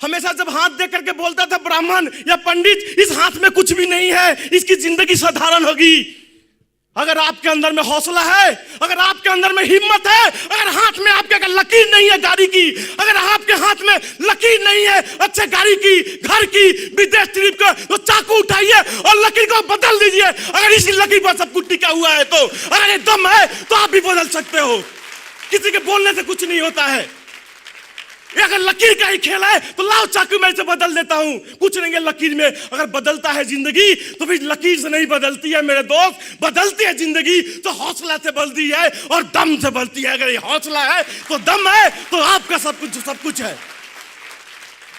हमेशा जब हाथ देख करके बोलता था ब्राह्मण या पंडित, इस हाथ में कुछ भी नहीं है, इसकी जिंदगी साधारण होगी। अगर आपके अंदर में हौसला है, अगर आपके अंदर में हिम्मत है, अगर हाथ में आपके अगर लकीर नहीं है गाड़ी की, अगर आपके हाथ में लकीर नहीं है अच्छे गाड़ी की, घर की, विदेश ट्रिप का, तो चाकू उठाइए और लकीर को बदल दीजिए। अगर इसी लकीर पर सब कुछ टिका हुआ है तो अगर ये दम है तो आप भी बदल सकते हो। किसी के बोलने से कुछ नहीं होता है। अगर लकीर का ही खेल है तो लाओ चाकू मैं इसे बदल देता हूं, कुछ नहीं है लकीर में। अगर बदलता है जिंदगी तो फिर लकीर से नहीं बदलती है मेरे दोस्त, बदलती है जिंदगी तो हौसला से बदलती है और दम से बदलती है। अगर ये हौसला है तो दम है तो आपका सब कुछ है।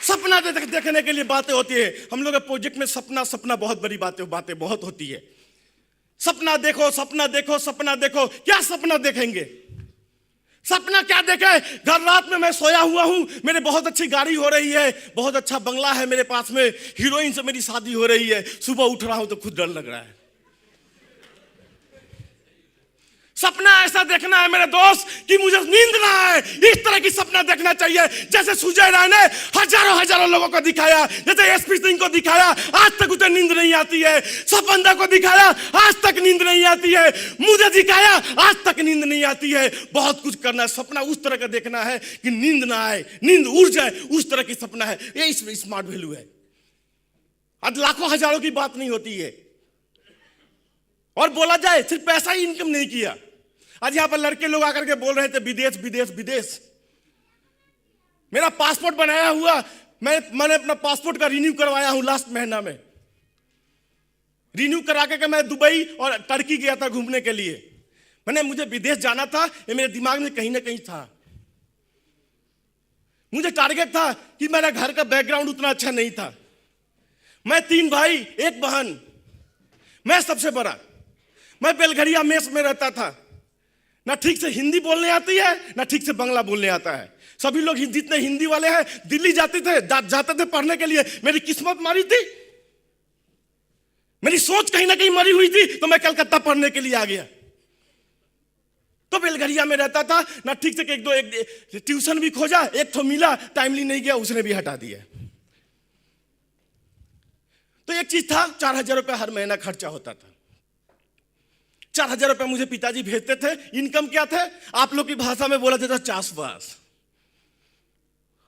सपना देखने के लिए बातें होती है। हम लोग प्रोजेक्ट में सपना बहुत बड़ी बातें बहुत होती है। सपना देखो, सपना देखो, सपना देखो। क्या सपना देखेंगे? सपना क्या देखे? घर रात में मैं सोया हुआ हूं, मेरे बहुत अच्छी गाड़ी हो रही है, बहुत अच्छा बंगला है मेरे पास में, हीरोइन से मेरी शादी हो रही है। सुबह उठ रहा हूं तो खुद डर लग रहा है। सपना ऐसा देखना है मेरे दोस्त कि मुझे नींद ना आए। इस तरह की सपना देखना चाहिए जैसे सुजय राय ने हजारों लोगों को दिखाया, जैसे एसपी सिंह को दिखाया, आज तक उसे नींद नहीं आती है। सपंदा को दिखाया, आज तक नींद नहीं आती है। मुझे दिखाया, आज तक नींद नहीं आती है। बहुत कुछ करना है। सपना उस तरह का देखना है कि नींद ना आए, नींद उड़ जाए, उस तरह की सपना है। ये स्मार्ट वैल्यू है। आज लाखों हजारों की बात नहीं होती है। और बोला जाए सिर्फ पैसा ही इनकम नहीं किया। आज यहां पर लड़के लोग आकर के बोल रहे थे विदेश विदेश विदेश। मेरा पासपोर्ट बनाया हुआ, मैंने अपना पासपोर्ट का रिन्यू करवाया हूं लास्ट महीना में। रिन्यू करा के मैं दुबई और टर्की गया था घूमने के लिए। मुझे विदेश जाना था, ये मेरे दिमाग में कहीं ना कहीं था। मुझे टारगेट था कि मेरा घर का बैकग्राउंड उतना अच्छा नहीं था। मैं 3 भाई 1 बहन, मैं सबसे बड़ा। मैं बेलघरिया मेस में रहता था। ना ठीक से हिंदी बोलने आती है, ना ठीक से बांग्ला बोलने आता है। सभी लोग जितने हिंदी वाले हैं दिल्ली जाते थे पढ़ने के लिए। मेरी किस्मत मारी थी, मेरी सोच कहीं ना कहीं मरी हुई थी, तो मैं कलकत्ता पढ़ने के लिए आ गया। तो बेलघरिया में रहता था, ना ठीक से एक ट्यूशन भी खोजा, एक तो मिला, टाइमली नहीं गया, उसने भी हटा दिया। तो एक चीज था, 4000 रुपया हर महीना खर्चा होता था। 4000 रुपया मुझे पिताजी भेजते थे। इनकम क्या थे? आप लोग की भाषा में बोला जाता चासबास।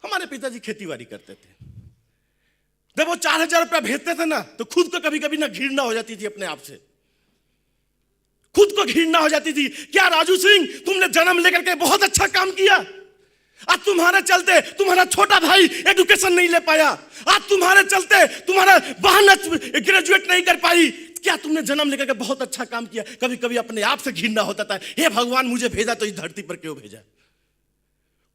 हमारे पिताजी खेती बाड़ी करते थे। जब वो 4000 रुपया भेजते थे ना, तो खुद को कभी कभी ना घृणा हो जाती थी अपने आप से। खुद को घृणा हो जाती थी। क्या राजू सिंह, तुमने जन्म लेकर के बहुत अच्छा काम किया। आज तुम्हारे चलते तुम्हारा छोटा भाई एजुकेशन नहीं ले पाया। आज तुम्हारे चलते तुम्हारा बहन ग्रेजुएट नहीं कर पाई। क्या तुमने जन्म लेकर के बहुत अच्छा काम किया। कभी कभी अपने आप से घृणा होता था, हे भगवान मुझे भेजा तो इस धरती पर क्यों भेजा।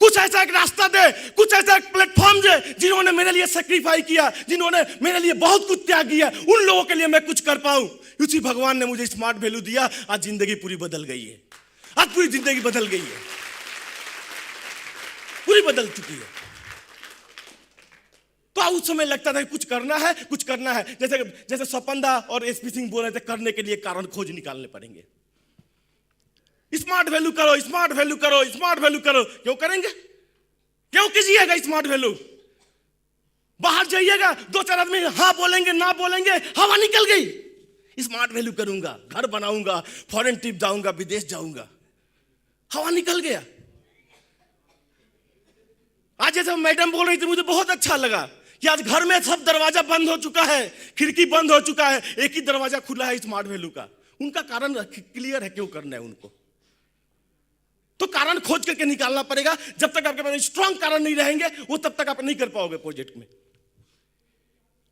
कुछ ऐसा एक रास्ता दे, कुछ ऐसा एक प्लेटफॉर्म दे, जिन्होंने मेरे लिए सेक्रीफाई किया, जिन्होंने मेरे लिए बहुत कुछ त्याग किया, उन लोगों के लिए मैं कुछ कर पाऊं। उसी भगवान ने मुझे स्मार्ट वैल्यू दिया। आज जिंदगी पूरी बदल गई है। आज पूरी जिंदगी बदल गई है, पूरी बदल चुकी है। तो उस समय लगता था कुछ करना है, कुछ करना है। जैसे सपंदा और एसपी सिंह बोल रहे थे, करने के लिए कारण खोज निकालने पड़ेंगे। स्मार्ट वैल्यू करो, स्मार्ट वैल्यू करो, स्मार्ट वैल्यू करो। क्यों करेंगे? क्यों कीजिएगा स्मार्ट वैल्यू? बाहर जाइएगा, 2-4 आदमी हाँ बोलेंगे ना बोलेंगे, हवा निकल गई। स्मार्ट वैल्यू करूंगा, घर बनाऊंगा, फॉरेन ट्रिप जाऊंगा, विदेश जाऊंगा, हवा निकल गया। आज जैसे मैडम बोल रही थी, मुझे बहुत अच्छा लगा कि आज घर में सब दरवाजा बंद हो चुका है, खिड़की बंद हो चुका है, एक ही दरवाजा खुला है स्मार्ट वैल्यू का। उनका कारण क्लियर है, क्यों करना है उनको। तो कारण खोज करके निकालना पड़ेगा। जब तक आपके पास स्ट्रांग कारण नहीं रहेंगे, वो तब तक आप नहीं कर पाओगे प्रोजेक्ट में।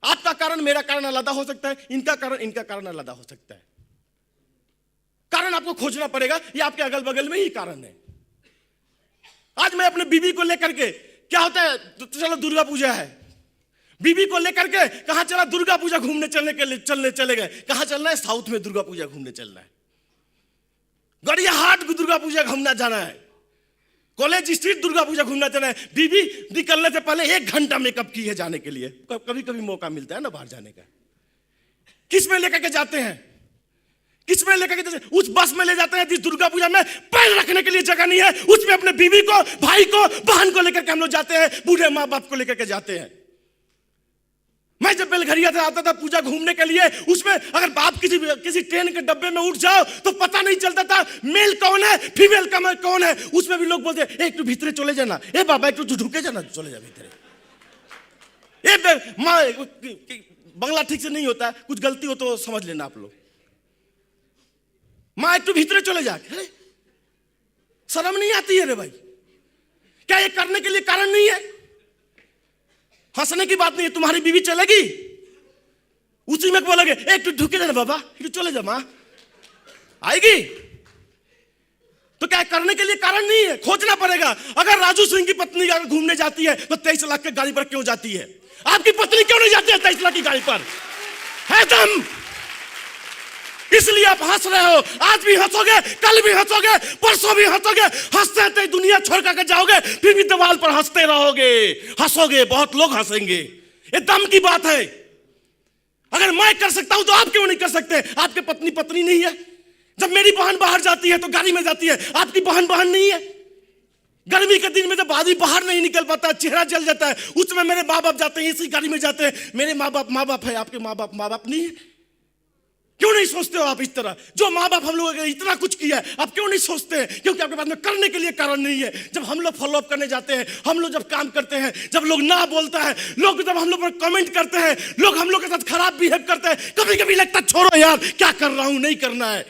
आपका कारण मेरा कारण अलग हो सकता है, इनका कारण अलग हो सकता है। कारण आपको खोजना पड़ेगा। ये आपके अगल बगल में ही कारण है। आज मैं अपने बीवी को लेकर के, क्या होता है, तो चलो दुर्गा पूजा है, बीवी को लेकर के कहां चला, दुर्गा पूजा घूमने चले गए। कहां चलना है? साउथ में दुर्गा पूजा घूमने चलना है। गड़िया हाट दुर्गा पूजा घूमना जाना है। कॉलेज स्ट्रीट दुर्गा पूजा घूमना जाना है। बीवी निकलने से पहले 1 घंटा मेकअप की है जाने के लिए। कभी कभी मौका मिलता है ना बाहर जाने का। किस में लेकर के जाते हैं? किस में लेकर के? उस बस में ले जाते हैं जिस दुर्गा पूजा में पैर रखने के लिए जगह नहीं है। उसमें अपने बीवी को, भाई को, बहन को लेकर के हम लोग जाते हैं, बूढ़े माँ बाप को लेकर के जाते हैं। मैं जब बेलघरिया से आता था पूजा घूमने के लिए, उसमें अगर आप किसी ट्रेन के डब्बे में उठ जाओ तो पता नहीं चलता था मेल कौन है फीमेल का कौन है। उसमें भी लोग बोलते एक तो भीतरे चले जाना, ए बाबा एक तो ढुके जाना, चले जा भीतरे। बंगला ठीक से नहीं होता, कुछ गलती हो तो समझ लेना आप लोग। माँ एक तो भीतरे चले जा, शर्म नहीं आती है रे भाई? क्या ये करने के लिए कारण नहीं है? हंसने की बात नहीं है। तुम्हारी बीवी चलेगी उसी में बोलोगे एक तो ढुके जाना बाबा, चले जा, मां आएगी। तो क्या करने के लिए कारण नहीं है? खोजना पड़ेगा। अगर राजू सिंह की पत्नी अगर घूमने जाती है तो 23 लाख की गाड़ी पर क्यों जाती है? आपकी पत्नी क्यों नहीं जाती है 23 लाख की गाड़ी पर? है दम, इसलिए आप हंस रहे हो। आज भी हंसोगे, कल भी हंसोगे, परसों भी हंसोगे। हंसते हंसते दुनिया छोड़ कर जाओगे, फिर भी दीवार पर हंसते रहोगे, हंसोगे, बहुत लोग हंसेंगे। ये दम की बात है। अगर मैं कर सकता हूं तो आप क्यों नहीं कर सकते? आपके पत्नी नहीं है? जब मेरी बहन बाहर जाती है तो गाड़ी में जाती है, आपकी बहन नहीं है? गर्मी के दिन में जब आदमी बाहर नहीं निकल पाता, चेहरा जल जाता है, उसमें मेरे माँ बाप जाते हैं, इसी गाड़ी में जाते हैं। मेरे माँ बाप है, आपके माँ बाप नहीं है? क्यों नहीं सोचते हो आप इस तरह? जो माँ बाप हम लोगों ने इतना कुछ किया है, आप क्यों नहीं सोचते हैं? क्योंकि आपके पास में करने के लिए कारण नहीं है। जब हम लोग फॉलो अप करने जाते हैं, हम लोग जब काम करते हैं, जब लोग ना बोलता है, लोग जब हम लोग पर कमेंट करते हैं, लोग हम लोग के साथ खराब बिहेव करते हैं, कभी कभी लगता है छोड़ो यार, क्या कर रहा हूं, नहीं करना है।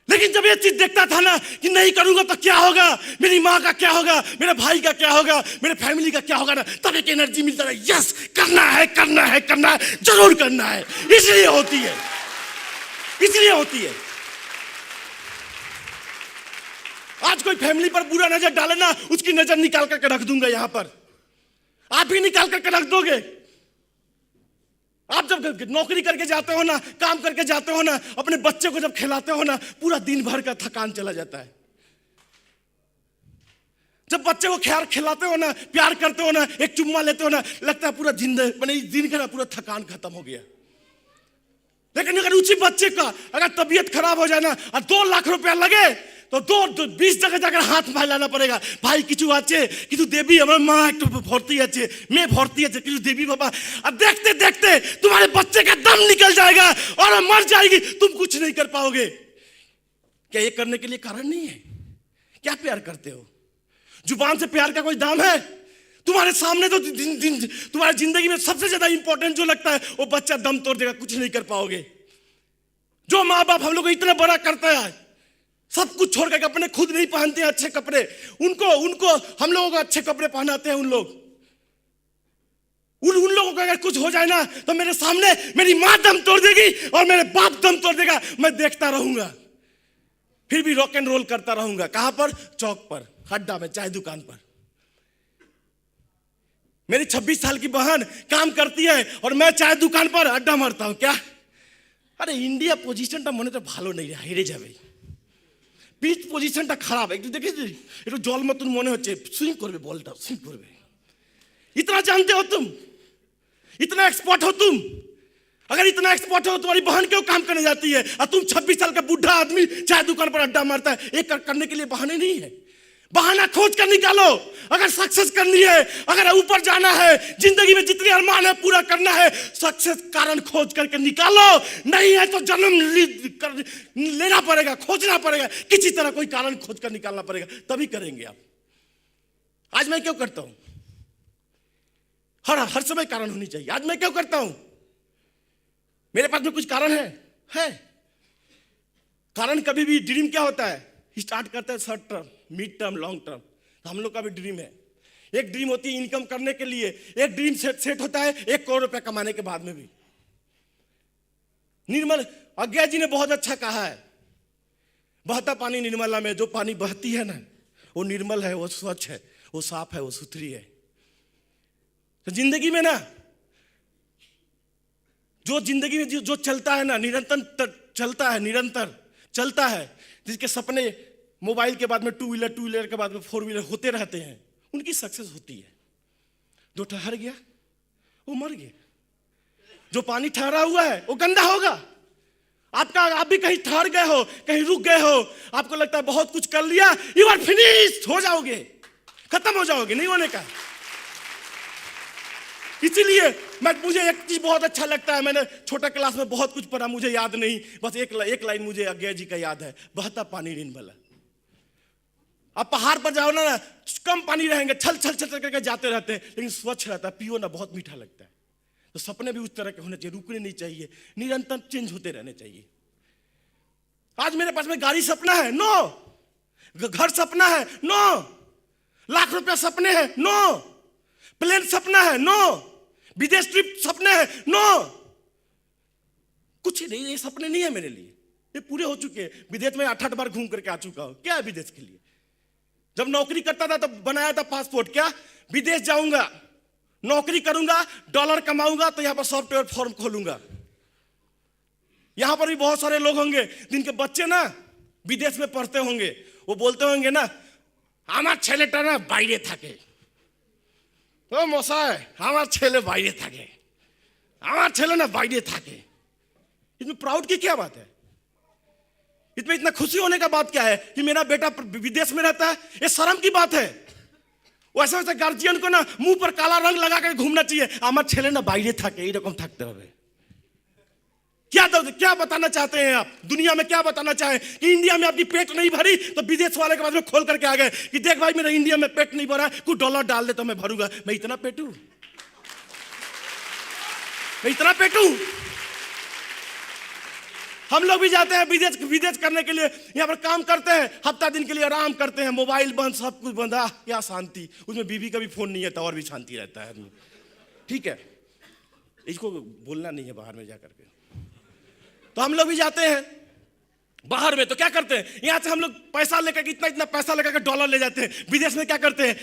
लेकिन जब ये चीज देखता था ना कि नहीं करूंगा तो क्या होगा, मेरी माँ का क्या होगा, मेरे भाई का क्या होगा, मेरे फैमिली का क्या होगा ना, तब एक एनर्जी मिलता है, यस करना है, करना है, करना है, जरूर करना है। इसलिए होती है, इसलिए होती है। आज कोई फैमिली पर बुरा नजर डाले ना, उसकी नजर निकाल करके रख दूंगा यहां पर। आप ही निकाल करके रख दोगे। आप जब नौकरी करके जाते हो ना, काम करके जाते हो ना, अपने बच्चे को जब खिलाते हो ना, पूरा दिन भर का थकान चला जाता है। जब बच्चे को ख्याल खिलाते हो ना, प्यार करते हो ना, एक चुम्मा लेते हो ना, लगता है पूरा दिन का ना पूरा थकान खत्म हो गया। लेकिन अगर उसी बच्चे का अगर तबीयत खराब हो जाए ना और 2 लाख रुपया लगे तो 20 जगह जाकर हाथ फैलाना पड़ेगा। भाई किचु आचे किचु देवी हमारे माँ एक तो भर्ती आचे, मैं भर्ती आचे, किचु देवी बाबा। अब देखते देखते तुम्हारे बच्चे का दम निकल जाएगा और मर जाएगी, तुम कुछ नहीं कर पाओगे। क्या ये करने के लिए कारण नहीं है? क्या प्यार करते हो? जुबान से प्यार का कोई दाम है? तुम्हारे सामने तो तुम्हारी जिंदगी में सबसे ज्यादा इंपॉर्टेंट जो लगता है वो बच्चा दम तोड़ देगा, कुछ नहीं कर पाओगे। जो माँ बाप हम लोग को इतना बड़ा करता है, सब कुछ छोड़ करके अपने खुद नहीं पहनते हैं अच्छे कपड़े, उनको हम लोगों को अच्छे कपड़े पहनाते हैं। उन लोगों को अगर कुछ हो जाए ना तो मेरे सामने मेरी माँ दम तोड़ देगी और मेरे बाप दम तोड़ देगा, मैं देखता रहूंगा, फिर भी रॉक एंड रोल करता रहूंगा। कहां पर? चौक पर, अड्डा में, चाय दुकान पर। मेरी 26 साल की बहन काम करती है और मैं चाय दुकान पर अड्डा मारता हूं। क्या? अरे इंडिया पोजिशनটা মনে তো ভালো নেই, হেরে যাবে। পিচ পজিশনটা খারাপ, একটু দেখেছি, একটু জল মতন মনে হচ্ছে, সুইং করবে, বলটা সুইং করবে। इतना जानते हो तुम? इतना एक्सपर्ट हो तुम? अगर इतना एक्सपर्ट हो, तुम्हारी बहन क्यों काम करने जाती है और तुम 26 साल का बुढ़ा आदमी चाय दुकान पर अड्डा मारता है? एक करने के लिए बहाने नहीं है, बहाना खोज कर निकालो। अगर सक्सेस करनी है, अगर ऊपर जाना है, जिंदगी में जितने अरमान है पूरा करना है, सक्सेस कारण खोज करके निकालो। नहीं है तो जन्म लेना पड़ेगा, खोजना पड़ेगा, किसी तरह कोई कारण खोज कर निकालना पड़ेगा, तभी करेंगे आप। आज मैं क्यों करता हूं? हर समय कारण होनी चाहिए। आज मैं क्यों करता हूं? मेरे पास में कुछ कारण है? कारण कभी भी ड्रीम क्या होता है? स्टार्ट करते हैं short term, mid term, long term. हम लोग का भी ड्रीम है। एक ड्रीम होती है इनकम करने के लिए, एक ड्रीम सेट होता है 1 करोड़ रुपया कमाने के बाद में भी। निर्मल अज्ञा जी ने बहुत अच्छा कहा है, बहता पानी निर्मला में, जो पानी बहती है ना वो निर्मल है, वो स्वच्छ है, वो साफ है, वो सुथरी है। तो जिंदगी में ना जो जिंदगी में जो चलता है ना, निरंतर चलता है, जिसके सपने मोबाइल के बाद में 2 व्हीलर के बाद में 4 व्हीलर होते रहते हैं, उनकी सक्सेस होती है। जो ठहर गया वो मर गया। जो पानी ठहरा हुआ है वो गंदा होगा। आप भी कहीं ठहर गए हो, कहीं रुक गए हो, आपको लगता है बहुत कुछ कर लिया, यू आर फिनिश्ड, हो जाओगे, खत्म हो जाओगे, नहीं होने का। इसीलिए मुझे एक चीज बहुत अच्छा लगता है, मैंने छोटा क्लास में बहुत कुछ पढ़ा, मुझे याद नहीं, बस एक लाइन मुझे अज्ञा जी का याद है, बहता पानी निर्मल। आप पहाड़ पर जाओ ना, कम पानी रहेंगे, छल छल छल करके जाते रहते हैं, लेकिन स्वच्छ रहता है, पियो ना, बहुत मीठा लगता है। तो सपने भी उस तरह के होने चाहिए, रुकने नहीं चाहिए, निरंतर चेंज होते रहने चाहिए। आज मेरे पास में गाड़ी सपना है, नो। घर सपना है, नो। लाख रुपया सपने हैं, नो। प्लेन सपना है, नो। विदेश ट्रिप सपने हैं, नो। कुछ नहीं, ये सपने नहीं है मेरे लिए, ये पूरे हो चुके हैं। विदेश में 8-8 बार घूम करके आ चुका हूं, क्या है विदेश के लिए। जब नौकरी करता था तब बनाया था पासपोर्ट, क्या विदेश जाऊंगा, नौकरी करूंगा, डॉलर कमाऊंगा, तो यहां पर सॉफ्टवेयर फॉर्म खोलूंगा। यहां पर भी बहुत सारे लोग होंगे जिनके बच्चे ना विदेश में पढ़ते होंगे, वो बोलते होंगे ना, আমার ছেলেটা না বাইরে থাকে, ও মশাই আমার ছেলে বাইরে থাকে, আমার ছেলে না বাইরে থাকে। इसमें प्राउड की क्या बात है, इसमें इतना खुशी होने का बात क्या है कि मेरा बेटा विदेश में रहता है, ये शर्म की बात है। वैसे वैसे गार्जियन को ना मुंह पर काला रंग लगा कर घूमना चाहिए, আমার ছেলে না বাইরে থাকে, এইরকম থাকতে হবে। क्या बताना चाहते हैं आप, दुनिया में क्या बताना चाहें कि इंडिया में आपकी पेट नहीं भरी तो विदेश वाले के बाद में खोल करके आ गए कि देख भाई मेरा इंडिया में पेट नहीं भरा, कुछ डॉलर डाल दे तो मैं भरूंगा। मैं इतना पेटू, मैं इतना पेटू। हम लोग भी जाते हैं विदेश करने के लिए, यहाँ पर काम करते हैं, हफ्ता दिन के लिए आराम करते हैं, मोबाइल बंद, सब कुछ बंद, क्या शांति। उसमें बीवी का भी फोन नहीं है तो और भी शांति रहता है आदमी। ठीक है, इसको बोलना नहीं है बाहर में जाकर के। तो हम लोग भी जाते हैं बाहर में, तो क्या करते हैं, यहां से हम लोग पैसा लेकर, इतना इतना पैसा लेकर के डॉलर ले जाते हैं। विदेश में क्या करते हैं,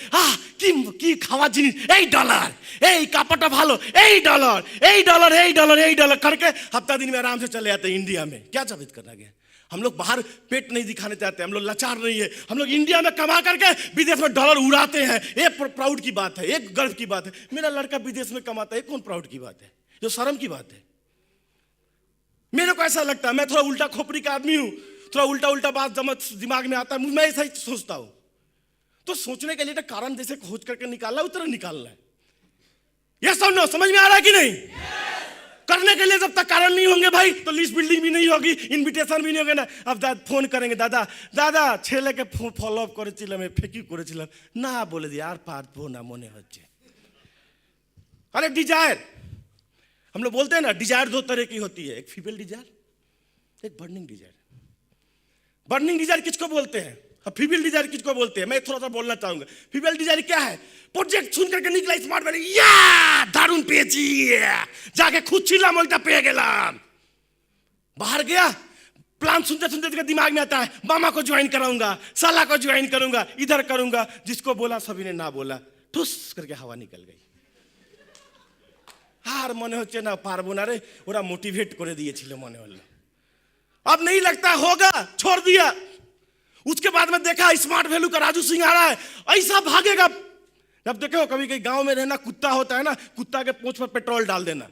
কি খাওয়া জিনিস, এই ডলার, এই কাপড়টা ভালো, এই ডলার, এই ডলার, এই डॉलर, এই डॉलर करके हफ्ता दिन में आराम से चले जाते हैं। इंडिया में क्या साबित करना गया, हम लोग बाहर पेट नहीं दिखाने चाहते, हम लोग लाचार नहीं है, हम लोग इंडिया में कमा करके विदेश में डॉलर उड़ाते हैं। ये प्राउड की बात है, एक गर्व की बात है। मेरा लड़का विदेश में कमाता है, कौन प्राउड की बात है, जो शर्म की बात है। मेरे को ऐसा लगता है, मैं थोड़ा उल्टा खोपड़ी का आदमी हूं, थोड़ा उल्टा उल्टा बात जब दिमाग में आता है, मैं ऐसा ही सोचता हूं। तो सोचने के लिए तो कारण जैसे खोज करके निकालना उस तरह निकालना है। ये समझ में आ रहा है कि नहीं? करने के लिए जब तक कारण नहीं होंगे भाई, तो लिस्ट बिल्डिंग भी नहीं होगी, इनविटेशन भी नहीं होगा ना। अब फोन करेंगे, दादा दादा ছেলে के फॉलो अप করেছিলাম, ফেকি করেছিলাম না, বলে দি আর পারবো না মনে হচ্ছে। अरे डिजायर, हम लोग बोलते हैं ना, डिजायर दो तरह की होती है, एक फीमेल डिजायर, एक बर्निंग डिजायर। बर्निंग डिजायर किसको बोलते हैं, फीमेल डिजायर किसको बोलते हैं, मैं थोड़ा सा बोलना चाहूंगा। फीमेल डिजायर क्या है, प्रोजेक्ट सुन करके निकला स्मार्ट वाले, या दारुण पेয়েছি, जाके খুঁজছিলাম ওইটা পেয়ে গেলাম। बाहर गया, प्लान सुनते सुनते दिमाग में आता है, मामा को ज्वाइन कराऊंगा, साला को ज्वाइन करूंगा, इधर करूंगा। जिसको बोला सभी ने ना बोला, ठुस करके हवा निकल गई। আর মনে হচ্ছে না পারবো না রে, ওরা মোটিভেট করে দিয়েছিল মনে হলো। अब नहीं लगता होगा, छोड़ दिया। उसके बाद में देखा स्मार्ट वैल्यू का राजू सिंह आ रहा है, ऐसा भागेगा। जब देखो कभी कहीं गांव में रहना, कुत्ता होता है ना, कुत्ता के पूंछ पर पेट्रोल डाल देना,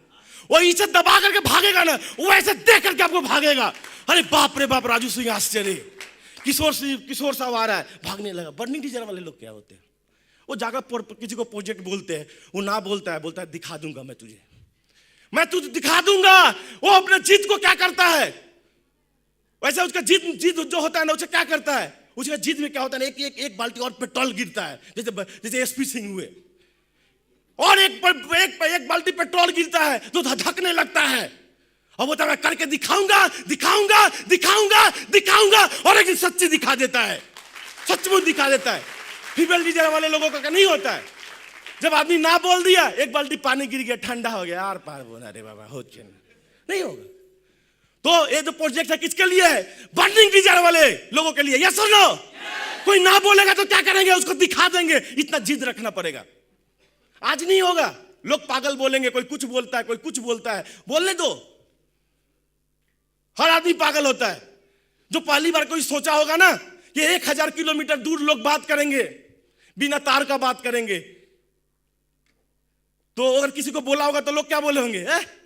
वो इसे दबा करके भागेगा ना, वो ऐसे देख करके आपको भागेगा। अरे बाप रे बाप, राजू सिंह आश्चर्य, किशोर साहब आ रहा है, भागने लगा। बर्निंग डिजायर वाले लोग क्या होते हैं, वो जाकर किसी को प्रोजेक्ट बोलते हैं, वो ना बोलता है, बोलता है दिखा दूंगा मैं तुझे, मैं तुझे दिखा दूंगा। वो अपने जीत को क्या करता है, वैसे उसका जीत जो होता है ना, उसे क्या करता है, उसका जीत में क्या होता है, एक बाल्टी और पेट्रोल गिरता है, जैसे एसपी सिंह हुए, और एक बाल्टी पेट्रोल गिरता है तो धकने लगता है, और बोलता मैं करके दिखाऊंगा दिखाऊंगा दिखाऊंगा दिखाऊंगा, और एक दिन सच्ची दिखा देता है, सचमुच दिखा देता है। फीमेल डिजायर वाले लोगों का नहीं होता है, जब आदमी ना बोल दिया, एक बाल्टी पानी गिर गया, ठंडा हो गया, आर पार बोला, अरे बाबा हो नहीं होगा। तो ये जो प्रोजेक्ट है किसके लिए है, बर्निंग डिजायर वाले लोगों के लिए। यस और नो? कोई ना बोलेगा तो क्या करेंगे, उसको दिखा देंगे। इतना जिद रखना पड़ेगा, आज नहीं होगा। लोग पागल बोलेंगे, कोई कुछ बोलता है, कोई कुछ बोलता है, बोलने दो। हर आदमी पागल होता है। जो पहली बार कोई सोचा होगा ना कि 1000 किलोमीटर दूर लोग बात करेंगे, बिना तार का बात करेंगे, तो अगर किसी को बोला होगा तो लोग क्या बोले होंगे,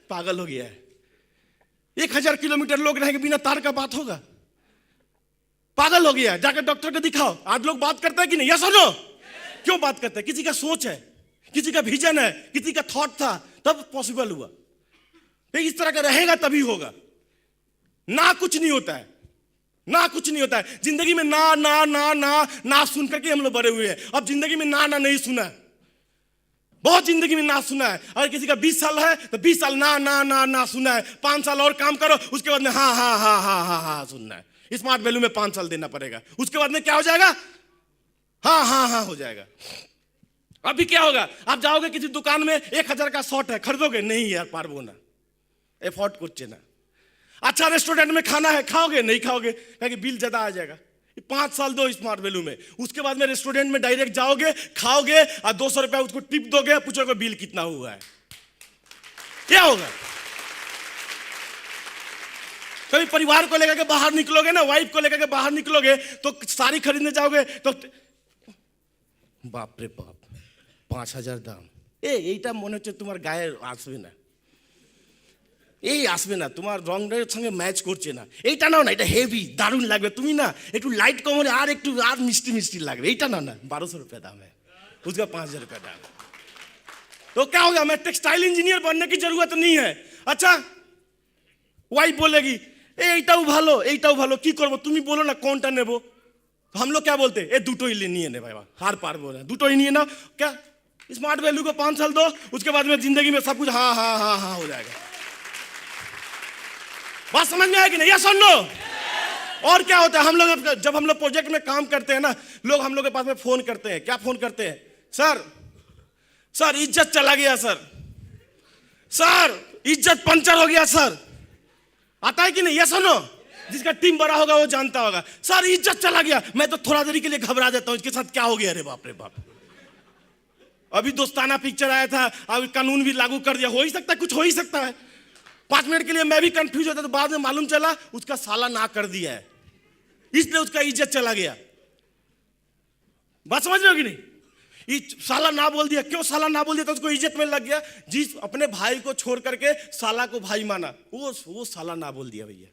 पागल हो गया है। 1000 किलोमीटर लोग रहेंगे, बिना तार का बात होगा, पागल हो गया है, जाकर डॉक्टर को दिखाओ। आज लोग बात करते हैं कि नहीं, यस और नो? क्यों बात करते हैं, किसी का सोच है, किसी का विजन है, किसी का थॉट था, तब पॉसिबल हुआ। तो इस तरह का रहेगा तभी होगा। ना कुछ नहीं होता है, ना कुछ नहीं होता है जिंदगी में। ना ना ना ना ना सुन करके हम लोग बड़े हुए हैं। अब जिंदगी में ना ना नहीं सुना है, बहुत जिंदगी में ना सुना है। अगर किसी का 20 साल है तो 20 साल ना ना ना ना सुना है। 5 साल और काम करो, उसके बाद में हाँ हाँ हाँ हाँ हाँ हाँ सुनना है। स्मार्ट वैल्यू में 5 साल देना पड़ेगा, उसके बाद में क्या हो जाएगा? हाँ हाँ हाँ हो जाएगा। अभी क्या होगा? आप जाओगे किसी दुकान में, 1000 का शर्ट है, खरीदोगे? नहीं यार, पारबो ना, एफोर्ड कुछ ना। अच्छा रेस्टोरेंट में खाना है, खाओगे? नहीं खाओगे, क्योंकि बिल ज्यादा आ जाएगा। 5 साल दो स्मार्ट वैल्यू में, उसके बाद में रेस्टोरेंट में डायरेक्ट जाओगे, खाओगे और 200 रुपया उसको टिप दोगे, पूछोगे बिल कितना हुआ है, क्या होगा? कभी परिवार को लेकर के बाहर निकलोगे ना, वाइफ को लेकर के बाहर निकलोगे तो साड़ी खरीदने जाओगे तो बाप रे बाप 5000 दाम, এইটা মনে হচ্ছে তোমার গায়ে আসবে না, এই আসবে না, তোমার রংটার সঙ্গে ম্যাচ করছে না, এইটা নাও না, এটা হেভি দারুণ লাগবে, তুমি না একটু লাইট কম হলে আর একটু আর মিষ্টি মিষ্টি লাগবে, এইটা নাও না, 1200 रुपया दाम है, उसका 5000 रुपया दाम। तो क्या होगा? मैं टेक्सटाइल इंजीनियर बनने की जरूरत नहीं है। अच्छा ওয়াইফ বলেगी এইটাও ভালো, এইটাও ভালো, কি করবো? তুমি বলো না কোনটা নেবো। हम लोग क्या बोलते हैं? দুটোই নিয়ে নে भाई, हार पारबो ना, দুটোই নিয়ে नाओ। क्या स्मार्ट वैल्यू को 5 साल दो, उसके बाद में जिंदगी में सब कुछ हाँ हाँ हाँ हाँ हो जाएगा। बात समझ में आएगी नहीं? या सुन लो। और क्या होता है, हम लोग जब हम लोग प्रोजेक्ट में काम करते हैं ना, लोग हम लोग के पास में फोन करते हैं। क्या फोन करते हैं? सर इज्जत चला गया, सर इज्जत पंचर हो गया सर। आता है कि नहीं? ये सुनो, जिसका टीम बड़ा होगा वो जानता होगा। सर इज्जत चला गया, मैं तो थोड़ा देरी के लिए घबरा जाता हूं, इसके साथ क्या हो गया? अरे बाप रे बाप, अभी दोस्ताना पिक्चर आया था, अभी कानून भी लागू कर दिया, हो ही सकता है, कुछ हो ही सकता है। 5 मिनट के लिए मैं भी कंफ्यूज होता, तो बाद में मालूम चला उसका साला ना कर दिया है, इसलिए उसका इज्जत चला गया। बात समझ रहे हो कि नहीं? साला ना बोल दिया, क्यों साला ना बोल दिया? तो उसको इज्जत में लग गया। जिस अपने भाई को छोड़ करके साला को भाई माना, वो साला ना बोल दिया भैया।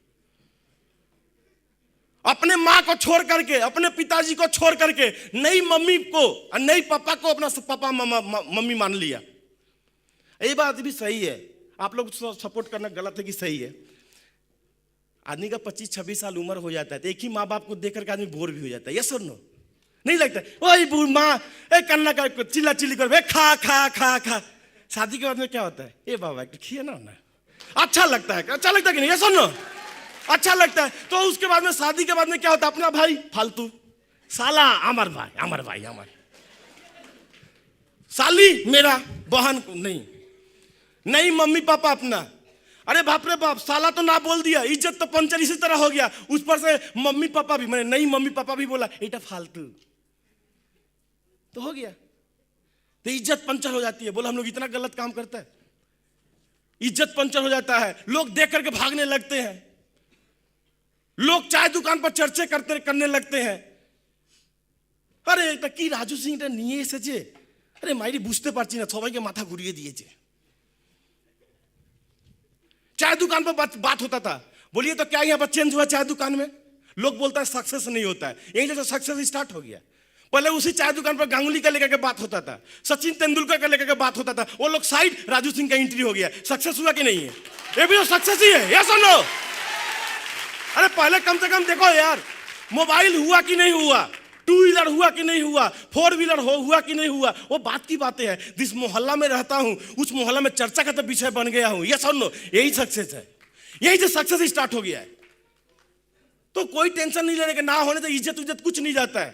अपने माँ को छोड़ करके, अपने पिताजी को छोड़ करके, नई मम्मी को और नई पापा को अपना पापा मम्मी मान लिया। ये बात भी सही है, आप लोग सपोर्ट करना गलत है कि सही है। आदमी का 25-26 साल उम्र हो जाता है तो एक ही माँ बाप को देख करके आदमी बोर भी हो जाता है। यस और नो? नहीं लगता? वही बूढ़ माँ कन्ना का चिल्ला चिल्ली कर खा खा खा खा। शादी के बाद में क्या होता है? ए बाबा खिए ना, अच्छा लगता है, अच्छा लगता है कि नहीं? यस और नो? अच्छा लगता है। तो उसके बाद में शादी के बाद में क्या होता है? अपना भाई फालतू, साला अमर भाई, अमर भाई, अमर साली मेरा बहन नहीं, नहीं मम्मी पापा अपना। अरे बाप रे बाप, साला तो ना बोल दिया, इज्जत तो पंचर इसी तरह हो गया। उस पर से मम्मी पापा भी, मैंने नहीं मम्मी पापा भी बोला, एटा फालतू, तो हो गया। तो इज्जत पंचर हो जाती है। बोला हम लोग इतना गलत काम करता है, इज्जत पंचर हो जाता है, लोग देख करके भागने लगते हैं, लोग चाय दुकान पर चर्चे करने लगते हैं। अरे এটা কি রাজু সিংটা নিয়ে এসেছে, আরে মাইরি বুঝতে পারছি না, সবাইকে মাথা ঘুরিয়ে দিয়েছে। चाय दुकान पर बात होता था, बोलिए तो क्या यहाँ पर चेंज हुआ? चाय दुकान में लोग बोलता है सक्सेस नहीं होता है, यहीं से सक्सेस स्टार्ट हो गया। पहले उसी चाय दुकान पर गांगुली का लेकर के बात होता था, सचिन तेंदुलकर का लेकर के बात होता था, वो लोग साइड, राजू सिंह का एंट्री हो गया। सक्सेस हुआ कि नहीं है? ये भी तो सक्सेस ही है। यस और नो? अरे पहले कम से कम देखो यार, मोबाइल हुआ कि नहीं हुआ, 2 व्हीलर हुआ कि नहीं हुआ, 4 व्हीलर हुआ कि नहीं हुआ, वो बात की बातें हैं। जिस मोहल्ला में रहता हूं उस मोहल्ला में चर्चा का तो विषय बन गया हूं। यस और नो? यही सक्सेस है, यही से सक्सेस स्टार्ट हो गया है। तो कोई टेंशन नहीं लेने के, ना होने तो इज्जत कुछ नहीं जाता है,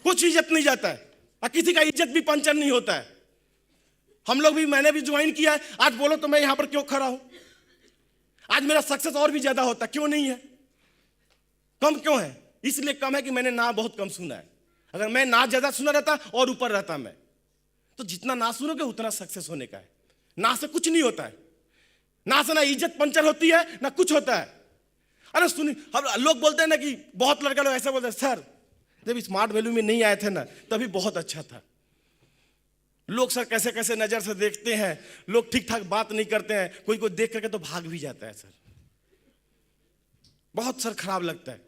कुछ इज्जत नहीं जाता है, और किसी का इज्जत भी पंचर नहीं होता है। हम लोग भी, मैंने भी ज्वाइन किया है। आज बोलो तो मैं यहां पर क्यों खड़ा हूं? आज मेरा सक्सेस और भी ज्यादा होता, क्यों नहीं है? कम क्यों है? इसलिए कम है कि मैंने ना बहुत कम सुना है। अगर मैं ना ज्यादा सुना रहता और ऊपर रहता मैं, तो जितना ना सुनोगे उतना सक्सेस होने का है। ना से कुछ नहीं होता है, ना से ना इज्जत पंचर होती है ना कुछ होता है। अरे सुनिए, हम लोग बोलते हैं ना कि बहुत लड़का लोग ऐसा बोलते हैं, सर जब स्मार्ट वैल्यू में नहीं आए थे ना तभी बहुत अच्छा था। लोग सर कैसे कैसे नजर से देखते हैं, लोग ठीक ठाक बात नहीं करते हैं, कोई को देख करके तो भाग भी जाता है सर, बहुत सर खराब लगता है।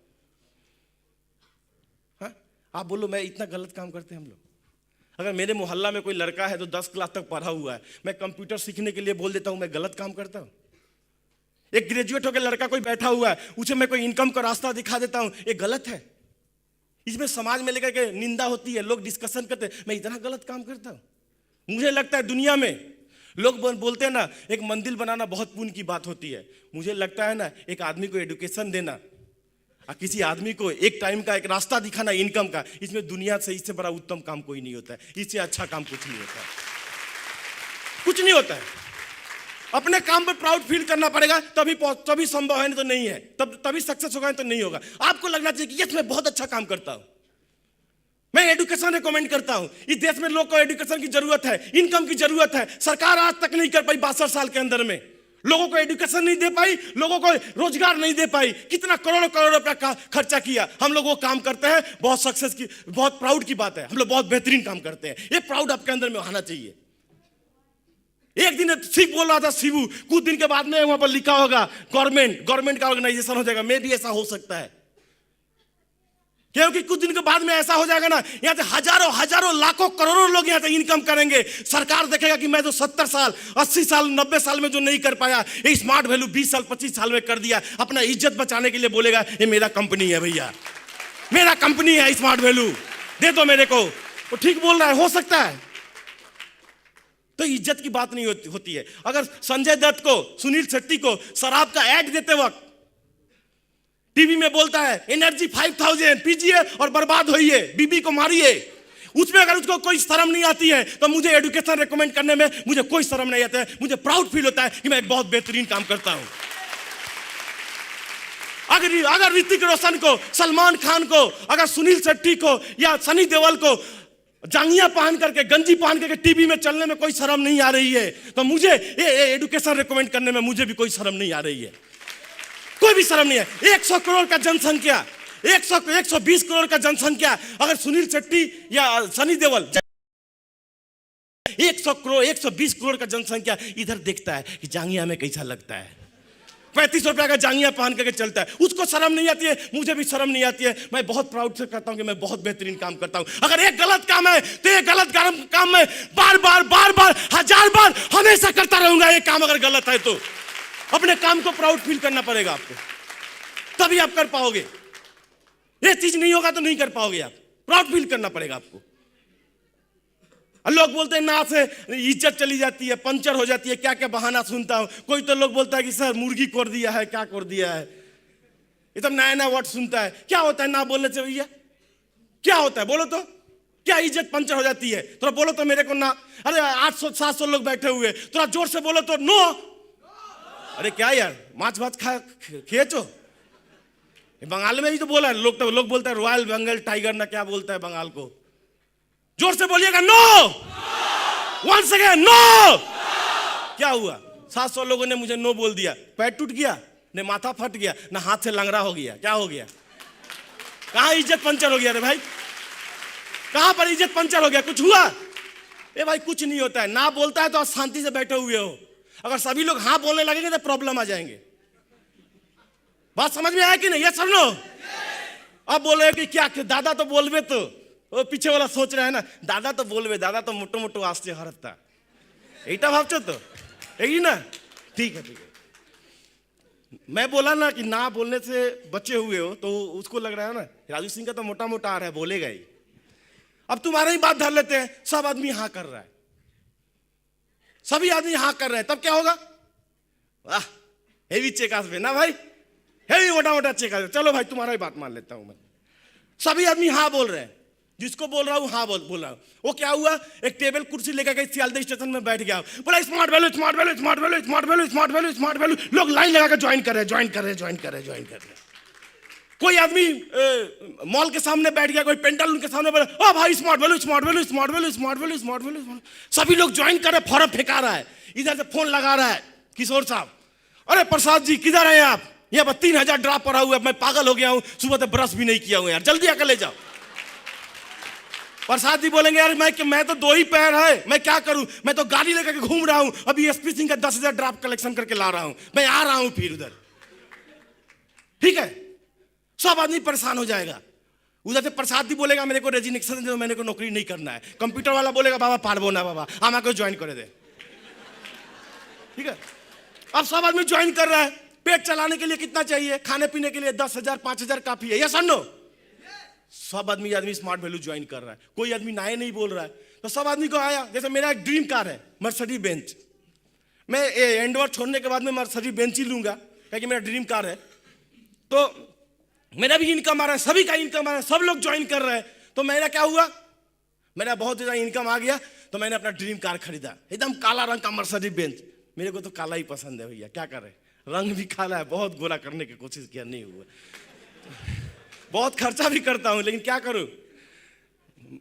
हाँ? आप बोलो मैं इतना गलत काम करते हैं हम लोग, अगर मेरे मोहल्ला में कोई लड़का है तो 10 क्लास तक पढ़ा हुआ है, मैं कंप्यूटर सीखने के लिए बोल देता हूं, मैं गलत काम करता हूं? एक ग्रेजुएट होकर लड़का कोई बैठा हुआ है, उसे मैं कोई इनकम का रास्ता दिखा देता हूं, ये गलत है? इसमें समाज में लेकर के निंदा होती है, लोग डिस्कशन करते हैं, मैं इतना गलत काम करता हूं? मुझे लगता है दुनिया में लोग बोलते हैं ना, एक मंदिर बनाना बहुत पुण्य की बात होती है। मुझे लगता है ना, एक आदमी को एजुकेशन देना और किसी आदमी को एक टाइम का एक रास्ता दिखाना इनकम का, इसमें दुनिया से इससे बड़ा उत्तम काम कोई नहीं होता है, इससे अच्छा काम कुछ नहीं होता है, कुछ नहीं होता है। अपने काम पर प्राउड फील करना पड़ेगा, तभी संभव है, नहीं तो नहीं है। तभी सक्सेस होगा, तो नहीं होगा। आपको लगना चाहिए कि यस मैं बहुत अच्छा काम करता हूं, मैं एजुकेशन रिकमेंड करता हूं। इस देश में लोग को एजुकेशन की जरूरत है, इनकम की जरूरत है। सरकार आज तक नहीं कर पाई 62 साल के अंदर में, लोगों को एजुकेशन नहीं दे पाई, लोगों को रोजगार नहीं दे पाई। कितना करोड़ों करोड़ रुपया खर्चा किया। हम लोग वो काम करते हैं, बहुत सक्सेस की, बहुत प्राउड की बात है, हम लोग बहुत बेहतरीन काम करते हैं। ये प्राउड आपके अंदर में आना चाहिए। एक दिन शिव बोल रहा था, शिवू, कुछ दिन के बाद में वहां पर लिखा होगा गवर्नमेंट का ऑर्गेनाइजेशन हो जाएगा। मे भी ऐसा हो सकता है, क्योंकि कुछ दिन के बाद में ऐसा हो जाएगा ना, यहाँ से हजारों लाखों करोड़ों लोग यहाँ से इनकम करेंगे। सरकार देखेगा कि मैं तो 70 साल 80 साल 90 साल में जो नहीं कर पाया, ये स्मार्ट वैल्यू 20 साल 25 साल में कर दिया। अपना इज्जत बचाने के लिए बोलेगा, ये मेरा कंपनी है भैया, मेरा कंपनी है, स्मार्ट वैल्यू दे दो मेरे को। वो ठीक बोल रहा है, हो सकता है। तो इज्जत की बात नहीं होती है। अगर संजय दत्त को, सुनील शेट्टी को शराब का ऐड देते वक्त टीवी में बोलता है एनर्जी 5000 पीजिए और बर्बाद होइए, बीबी को मारिए, उसमें अगर उसको कोई शर्म नहीं आती है, तो मुझे एजुकेशन रेकमेंड करने में मुझे कोई शर्म नहीं आता है। मुझे प्राउड फील होता है कि मैं एक बहुत बेहतरीन काम करता हूं। अगर ऋतिक रोशन को, सलमान खान को, अगर सुनील शेट्टी को या सनी देओल को जांगिया पहन करके, गंजी पहन करके टीवी में चलने में कोई शर्म नहीं आ रही है, तो मुझे एजुकेशन रेकमेंड करने में मुझे भी कोई शर्म नहीं आ रही है, कोई भी शर्म नहीं है। 100 करोड़ का जनसंख्या, 120 करोड़ का जनसंख्या, अगर सुनील शेट्टी या सनी देओल 100 करोड़ 120 करोड़ का जनसंख्या इधर देखता है कि जांगिया में कैसा लगता है, 35 रुपया का जांगिया पहन करके चलता है, उसको शर्म नहीं आती है, मुझे भी शर्म नहीं आती है। मैं बहुत प्राउड से कहता हूं कि मैं बहुत बेहतरीन काम करता हूं। अगर एक गलत काम है तो ये गलत काम मैं बार बार 1000 बार हमेशा करता रहूंगा। ये काम अगर गलत है तो अपने काम को प्राउड फील करना पड़ेगा आपको, तभी आप कर पाओगे। ये चीज नहीं होगा तो नहीं कर पाओगे आप, प्राउड फील करना पड़ेगा आपको। लोग बोलते हैं ना से इज्जत चली जाती है, पंचर हो जाती है, क्या क्या बहाना सुनता हूं। कोई तो लोग बोलता है कि सर मुर्गी कोड़ दिया है, क्या कोड़ दिया है, ये सब नया वर्ड सुनता है। क्या होता है ना बोलने से भैया, क्या होता है बोलो तो? क्या इज्जत पंचर हो जाती है? थोड़ा बोलो तो मेरे को ना। अरे 800-700 लोग बैठे हुए, थोड़ा जोर से बोलो तो नो। अरे क्या यार, माछ भात खींचो। बंगाल में ही तो बोला है, लोग बोलते हैं रॉयल बंगाल टाइगर ना, क्या बोलता है बंगाल को? जोर से बोलिएगा नो, वंस अगेन नो। क्या हुआ? 700 लोगों ने मुझे नो बोल दिया, पैर टूट गया, न माथा फट गया, न हाथ से लंगड़ा हो गया, क्या हो गया? कहां इज्जत पंचर हो गया रे भाई? कहां पर इज्जत पंचर हो गया? कुछ हुआ? ए भाई कुछ नहीं होता है। ना बोलता है तो आप शांति से बैठे हुए हो। अगर सभी लोग हाँ बोलने लगेंगे तो प्रॉब्लम आ जाएंगे। बात समझ में आया कि नहीं? ये सब लो। अब बोल रहे कि क्या दादा तो बोलबे, तो वो पीछे वाला सोच रहा है ना, दादा तो बोलबे, दादा तो मोटो मोटो आस्ते हरता, एटा भावचो तो यही ना। ठीक है मैं बोला ना कि ना बोलने से बचे हुए हो, तो उसको लग रहा है ना राजू सिंह का तो मोटा मोटा आ रहा है, बोलेगा ही। अब तुम्हारा ही बात धर लेते हैं, सब आदमी हाँ कर रहा है, सभी आदमी हाँ कर रहे हैं, तब क्या होगा? वाह हेवी चेकास पे ना भाई, हेवी मोटा मोटा चेकास। चलो भाई तुम्हारा ही बात मान लेता हूं मैं। सभी आदमी हाँ बोल रहे हैं, जिसको बोल रहा हूं हाँ बोल रहा हूं। वो क्या हुआ? एक टेबल कुर्सी लेकर के सियालदह स्टेशन में बैठ गया, बोला smart value smart value smart value smart value smart value smart value. लोग लाइन लगा कर ज्वाइन कर रहे। कोई आदमी मॉल के सामने बैठ गया, कोई पेंटालून के सामने बैठा, ओ भाई smart value smart value smart value smart value smart value. सभी लोग ज्वाइन कर रहे, फॉर्म फेंका रहा है, इधर से फोन लगा रहा है किशोर साहब, अरे प्रसाद जी किधर हैं आप? यहाँ पर 3000 ड्राफ्ट पड़ा हुआ है, मैं पागल हो गया हूँ, सुबह से ब्रश भी नहीं किया हूँ यार, जल्दी आकर ले जाओ। प्रसाद जी बोलेंगे यार मैं तो 2 ही पैर है, मैं क्या करूं, मैं तो गाड़ी लेकर के घूम रहा हूं, अभी एसपी सिंह का 10,000 ड्राफ्ट कलेक्शन करके ला रहा हूं, मैं आ रहा हूं फिर उधर। ठीक है, सब आदमी परेशान हो जाएगा। उधर से प्रसाद भी बोलेगा मेरे को रेजिग्नेशन दे दो, मेरे को नौकरी नहीं करना है। कंप्यूटर वाला बोलेगा बाबा पारबो ना बाबा, आमा को ज्वाइन करे दे। ठीक है, अब सब आदमी ज्वाइन कर रहा है। पेट चलाने के लिए कितना चाहिए? खाने पीने के लिए 10,000 5,000 काफी है, यस और नो? सब आदमी स्मार्ट वैल्यू ज्वाइन कर रहा है, कोई आदमी नाये नहीं बोल रहा है। तो सब आदमी को आया, जैसे मेरा एक ड्रीम कार है मर्सिडीज बेंज, मैं एंडोवर छोड़ने के बाद में मर्सिडीज बेंज ही लूंगा क्योंकि मेरा ड्रीम कार है। तो मेरा भी इनकम आ रहा है, सभी का इनकम आ रहा है, सब लोग ज्वाइन कर रहे हैं। तो मेरा क्या हुआ, मेरा बहुत ज़्यादा इनकम आ गया, तो मैंने अपना ड्रीम कार खरीदा, एकदम काला रंग का मर्सिडीज बेंज। मेरे को तो काला ही पसंद है भैया, क्या करें, रंग भी काला है, बहुत गोरा करने की कोशिश किया, नहीं हुआ। बहुत खर्चा भी करता हूँ, लेकिन क्या करूँ,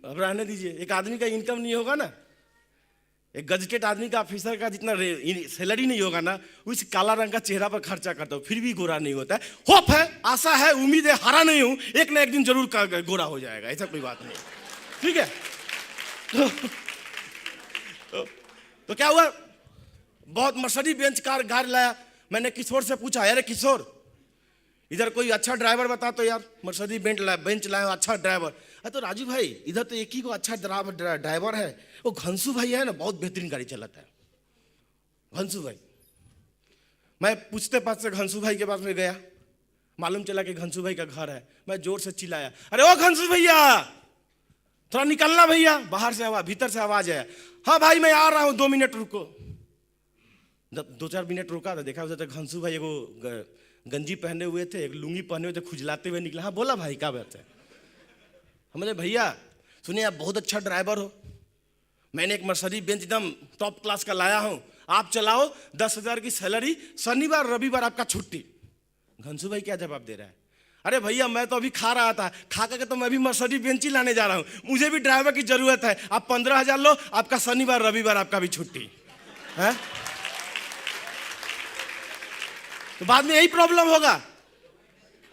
अब रहने दीजिए। एक आदमी का इनकम नहीं होगा ना, एक गजटेड आदमी का, ऑफिसर का जितना सैलरी नहीं होगा ना, उस काला रंग का चेहरा पर खर्चा करता हूँ, फिर भी गोरा नहीं होता है। होप है, आशा है, उम्मीद है, हारा नहीं हूँ, एक ना एक दिन जरूर गोरा हो जाएगा, ऐसा कोई बात नहीं। ठीक है, तो क्या हुआ, बहुत मर्सिडीज बेंच कार लाया। मैंने किशोर से पूछा, अरे किशोर इधर कोई अच्छा ड्राइवर बता तो यार, मर्सिडीज बेंच लाया अच्छा ड्राइवर। अरे तो राजू भाई इधर तो एक ही को अच्छा ड्राइवर है, वो घंसू भाई है ना, बहुत बेहतरीन गाड़ी चलाता है घंसू भाई। मैं पूछते पास से घंसू भाई के पास में गया, मालूम चला कि घंसू भाई का घर है। मैं जोर से चिल्लाया, अरे ओ घंसू भैया थोड़ा निकलना भैया, बाहर से आवाज, भीतर से आवाज आया, हाँ भाई मैं आ रहा हूँ 2 मिनट रुको। 2-4 मिनट रुका तो देखा उधर घंसू भाई एगो गंजी पहने हुए थे, एक लुंगी पहने हुए थे, खुजलाते हुए निकला। हाँ बोला भाई क्या बात है? हमने भैया सुनिए आप बहुत अच्छा ड्राइवर हो, मैंने एक मर्सिडीज बेंच एकदम टॉप क्लास का लाया हूँ, आप चलाओ, 10,000 की सैलरी, शनिवार रविवार आपका छुट्टी। घंसू भाई क्या जवाब दे रहा है, अरे भैया मैं तो अभी खा रहा था, खा करके तो मैं भी मर्सिडीज बेंच ही लाने जा रहा हूँ, मुझे भी ड्राइवर की जरूरत है, आप 15,000 लो, आपका शनिवार रविवार आपका भी छुट्टी है। तो बाद में यही प्रॉब्लम होगा,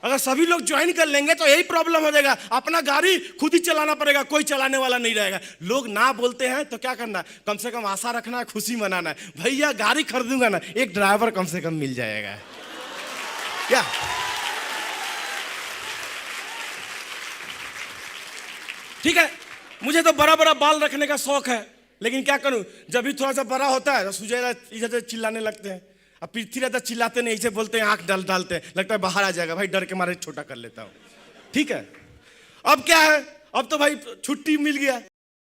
अगर सभी लोग ज्वाइन कर लेंगे तो यही प्रॉब्लम हो जाएगा, अपना गाड़ी खुद ही चलाना पड़ेगा, कोई चलाने वाला नहीं रहेगा। लोग ना बोलते हैं तो क्या करना, कम से कम आशा रखना है, खुशी मनाना है, भैया गाड़ी खरीदूंगा ना, एक ड्राइवर कम से कम मिल जाएगा। क्या ठीक है, मुझे तो बड़ा बड़ा बाल रखने का शौक है, लेकिन क्या करूं, जब भी थोड़ा सा बड़ा होता है तो सुजय इधर से चिल्लाने लगते हैं। अब पृथ्वी रहता चिल्लाते नहीं, इसे बोलते हैं, आंख डालते हैं, लगता है बाहर आ जाएगा, भाई डर के मारे छोटा कर लेता हूं। ठीक है, अब क्या है, अब तो भाई छुट्टी मिल गया।